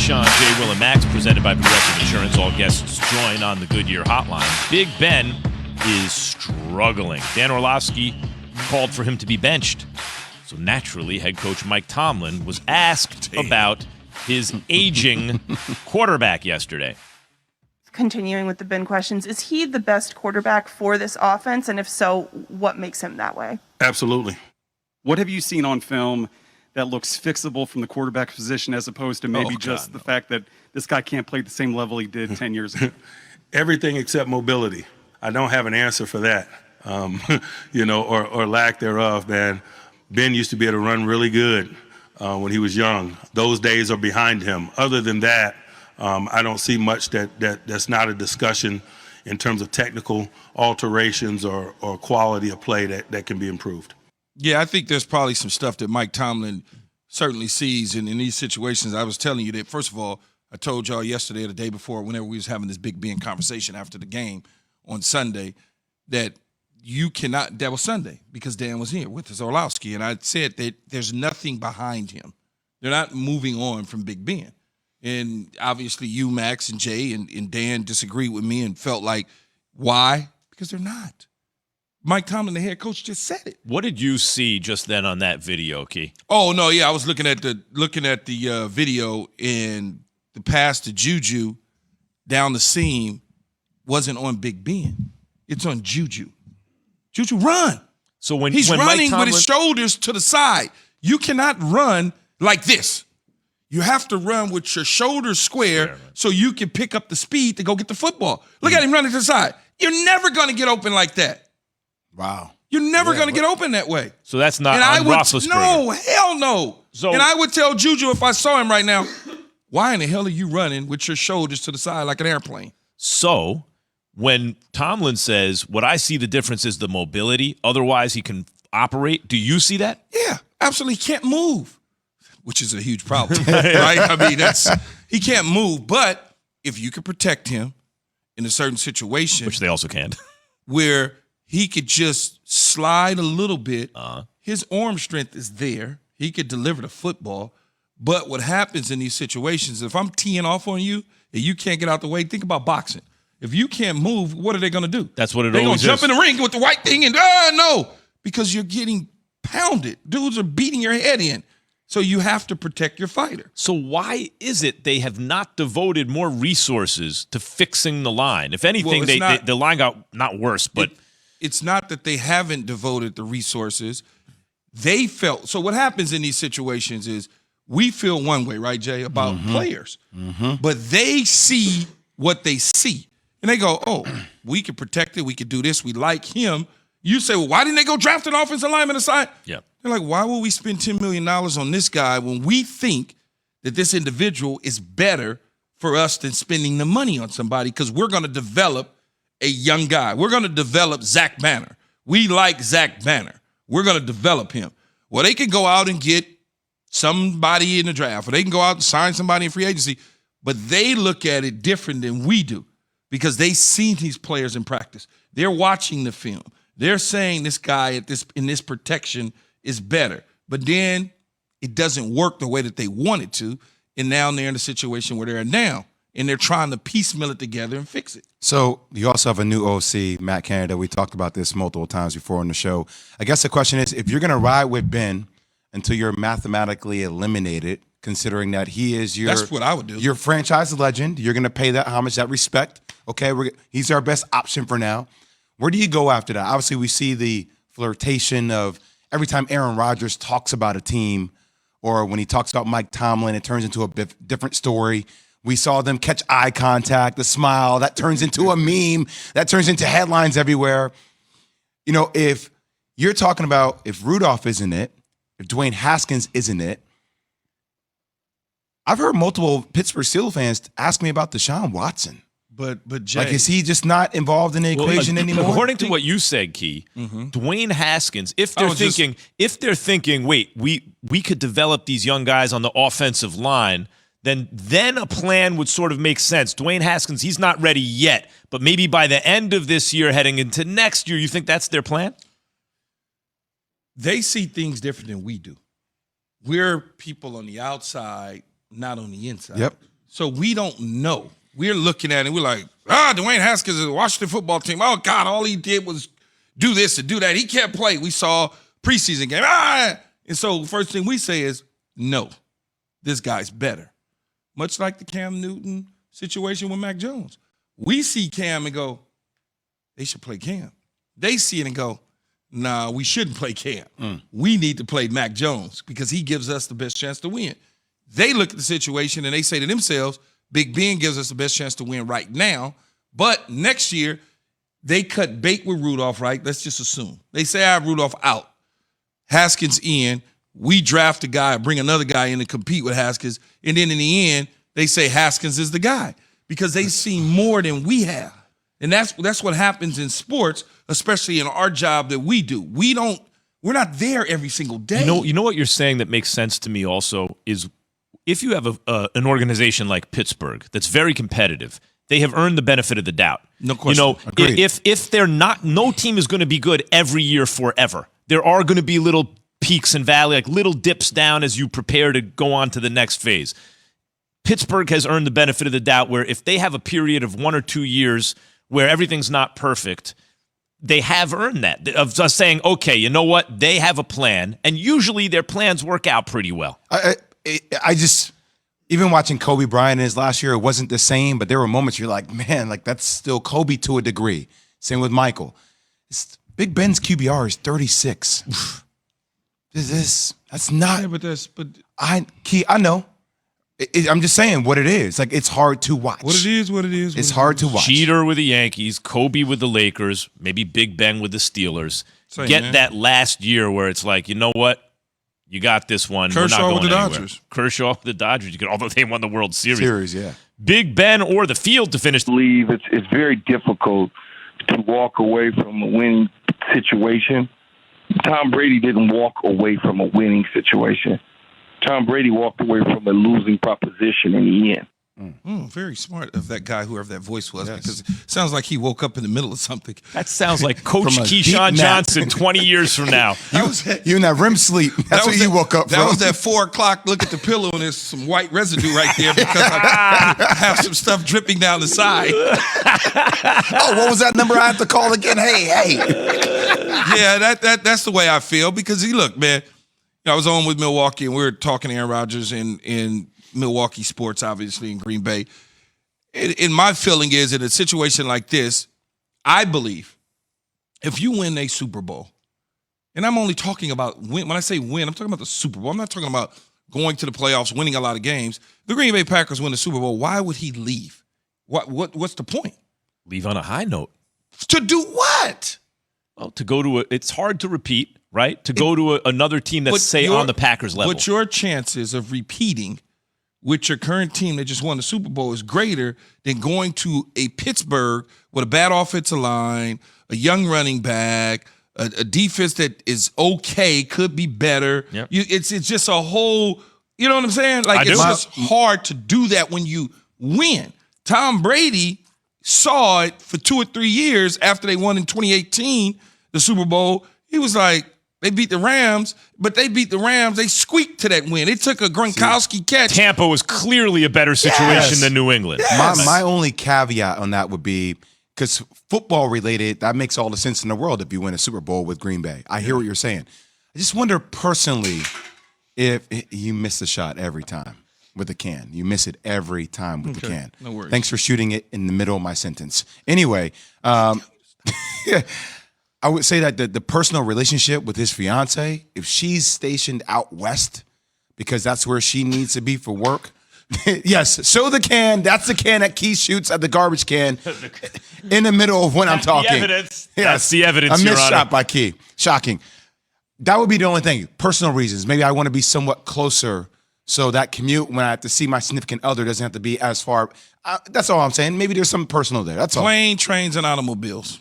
Keyshawn, J. Will, and Max, presented by Progressive Insurance. All guests join on the Goodyear Hotline. Big Ben is struggling. Dan Orlovsky called for him to be benched. So naturally, head coach Mike Tomlin was asked about his aging quarterback yesterday. Continuing with the Ben questions, is he the best quarterback for this offense? And if so, what makes him that way? Absolutely. What have you seen on film that looks fixable from the quarterback position as opposed to maybe the fact that this guy can't play at the same level he did 10 years ago? Everything except mobility. I don't have an answer for that, or lack thereof, man. Ben used to be able to run really good when he was young. Those days are behind him. Other than that, I don't see much that's not a discussion in terms of technical alterations or quality of play that can be improved. Yeah, I think there's probably some stuff that Mike Tomlin certainly sees in these situations. I was telling you that, first of all, I told y'all yesterday or the day before, whenever we was having this Big Ben conversation after the game on Sunday, that you cannot – that was Sunday because Dan was here with us, Orlovsky, and I said that there's nothing behind him. They're not moving on from Big Ben. And obviously you, Max, and Jay and Dan disagreed with me and felt like, why? Because they're not. Mike Tomlin, the head coach, just said it. What did you see just then on that video, Key? Oh, no, yeah, I was looking at the video, and the pass to Juju down the seam wasn't on Big Ben. It's on Juju. Juju, run. So when he's running Mike Tomlin, with his shoulders to the side, you cannot run like this. You have to run with your shoulders square so you can pick up the speed to go get the football. Look at him running to the side. You're never going to get open like that. Wow. You're never going to get open that way. So that's not on Roethlisberger. No, hell no. So, and I would tell Juju if I saw him right now, why in the hell are you running with your shoulders to the side like an airplane? So when Tomlin says, what I see the difference is the mobility, otherwise he can operate, do you see that? Yeah, absolutely. He can't move, which is a huge problem, right? I mean, he can't move. But if you could protect him in a certain situation. Which they also can. Where he could just slide a little bit. His arm strength is there. He could deliver the football. But what happens in these situations, if I'm teeing off on you and you can't get out the way, think about boxing. If you can't move, what are they going to do? That's what They're always is. They're going to jump in the ring with the white thing and, no, because you're getting pounded. Dudes are beating your head in. So you have to protect your fighter. So why is it they have not devoted more resources to fixing the line? If anything, the line got not worse, but it's not that they haven't devoted the resources. They felt – so what happens in these situations is we feel one way, right, Jay, about players. But they see what they see. And they go, oh, we can protect it. We can do this. We like him. You say, well, why didn't they go draft an offensive lineman aside? Yeah. They're like, why would we spend $10 million on this guy when we think that this individual is better for us than spending the money on somebody because we're going to develop a young guy. We're going to develop Zach Banner. We like Zach Banner. We're going to develop him. Well, they can go out and get somebody in the draft, or they can go out and sign somebody in free agency, but they look at it different than we do because they've seen these players in practice. They're watching the film. They're saying this guy in this protection is better. But then it doesn't work the way that they want it to, and now they're in a situation where they're now, and they're trying to piecemeal it together and fix it. So you also have a new OC, Matt Canada. We talked about this multiple times before on the show. I guess the question is, if you're going to ride with Ben until you're mathematically eliminated, considering that he is that's what I would do. Your franchise legend, you're going to pay that homage, that respect. Okay, he's our best option for now. Where do you go after that? Obviously, we see the flirtation of every time Aaron Rodgers talks about a team or when he talks about Mike Tomlin, it turns into a different story. We saw them catch eye contact, the smile, that turns into a meme, that turns into headlines everywhere. You know, if you're talking about if Rudolph isn't it, if Dwayne Haskins isn't it, I've heard multiple Pittsburgh Steelers fans ask me about Deshaun Watson. But Jay, like, is he just not involved in the equation anymore? According to what you said, Key, Dwayne Haskins, if they're thinking, wait, we could develop these young guys on the offensive line, then a plan would sort of make sense. Dwayne Haskins, he's not ready yet, but maybe by the end of this year, heading into next year, you think that's their plan? They see things different than we do. We're people on the outside, not on the inside. Yep. So we don't know. We're looking at it, we're like, Dwayne Haskins is the Washington football team. Oh, God, all he did was do this and do that. He can't play. We saw preseason game. And so first thing we say is, no, this guy's better. Much like the Cam Newton situation with Mac Jones. We see Cam and go, they should play Cam. They see it and go, nah, we shouldn't play Cam. We need to play Mac Jones because he gives us the best chance to win. They look at the situation and they say to themselves, Big Ben gives us the best chance to win right now, but next year they cut bait with Rudolph, right? Let's just assume. They say, Rudolph out. Haskins in. We draft a guy, bring another guy in to compete with Haskins, and then in the end, they say Haskins is the guy because they see more than we have. And that's what happens in sports, especially in our job that we do. We're not there every single day. You know what you're saying that makes sense to me also is if you have an organization like Pittsburgh that's very competitive, they have earned the benefit of the doubt. No question. Agreed. If they're not, no team is going to be good every year forever. There are going to be little peaks and valleys, like little dips down as you prepare to go on to the next phase. Pittsburgh has earned the benefit of the doubt where if they have a period of 1 or 2 years where everything's not perfect, they have earned that, of just saying, okay, you know what? They have a plan, and usually their plans work out pretty well. I just, even watching Kobe Bryant in his last year, it wasn't the same, but there were moments you're like, man, like that's still Kobe to a degree. Same with Michael. Big Ben's QBR is 36. That's not. Yeah, I know. I'm just saying what it is. Like, it's hard to watch. What it is. It's hard to watch. Jeter with the Yankees, Kobe with the Lakers, maybe Big Ben with the Steelers. Get that last year where it's like, you know what? You got this one. Kershaw with the Dodgers. Kershaw with the Dodgers. Although they won the World Series. Yeah. Big Ben or the field to finish. Believe it's very difficult to walk away from a winning situation. Tom Brady didn't walk away from a winning situation. Tom Brady walked away from a losing proposition in the end. Very smart of that guy, whoever that voice was, because it sounds like he woke up in the middle of something. That sounds like Coach Keyshawn Johnson 20 years from now. You in that REM sleep. That's where you woke up from. That was that 4 o'clock look at the pillow and there's some white residue right there because I have some stuff dripping down the side. Oh, what was that number I have to call again? Hey. Yeah, that's the way I feel because, look, man, I was on with Milwaukee and we were talking to Aaron Rodgers in Milwaukee sports, obviously, in Green Bay. And my feeling is in a situation like this, I believe if you win a Super Bowl, and I'm only talking about win, when I say win, I'm talking about the Super Bowl. I'm not talking about going to the playoffs, winning a lot of games. The Green Bay Packers win the Super Bowl. Why would he leave? What's the point? Leave on a high note. To do what? Well, to go to it's hard to repeat, right? To go to another team that's, say, on the Packers level. But your chances of repeating with your current team that just won the Super Bowl is greater than going to a Pittsburgh with a bad offensive line, a young running back, a defense that is okay, could be better. Yep. It's just a whole, you know what I'm saying? Like, it's just hard to do that when you win. Tom Brady saw it for 2 or 3 years after they won in 2018, the Super Bowl. He was like, they beat the Rams, but they beat the Rams. They squeaked to that win. They took a Gronkowski catch. Tampa was clearly a better situation than New England. Yes. My only caveat on that would be, because football related, that makes all the sense in the world if you win a Super Bowl with Green Bay. I hear what you're saying. I just wonder personally if you miss the shot every time with the can. You miss it every time with the can. No worries. Thanks for shooting it in the middle of my sentence. Anyway, I would say that the personal relationship with his fiance, if she's stationed out west because that's where she needs to be for work, yes, show the can. That's the can that Keith shoots at the garbage can in the middle of when I'm talking. The evidence. Yes. That's the evidence, A Your missed Honor. shot by Key. Shocking. That would be the only thing. Personal reasons. Maybe I want to be somewhat closer so that commute when I have to see my significant other doesn't have to be as far. That's all I'm saying. Maybe there's something personal there. That's all. Plane, trains, and automobiles.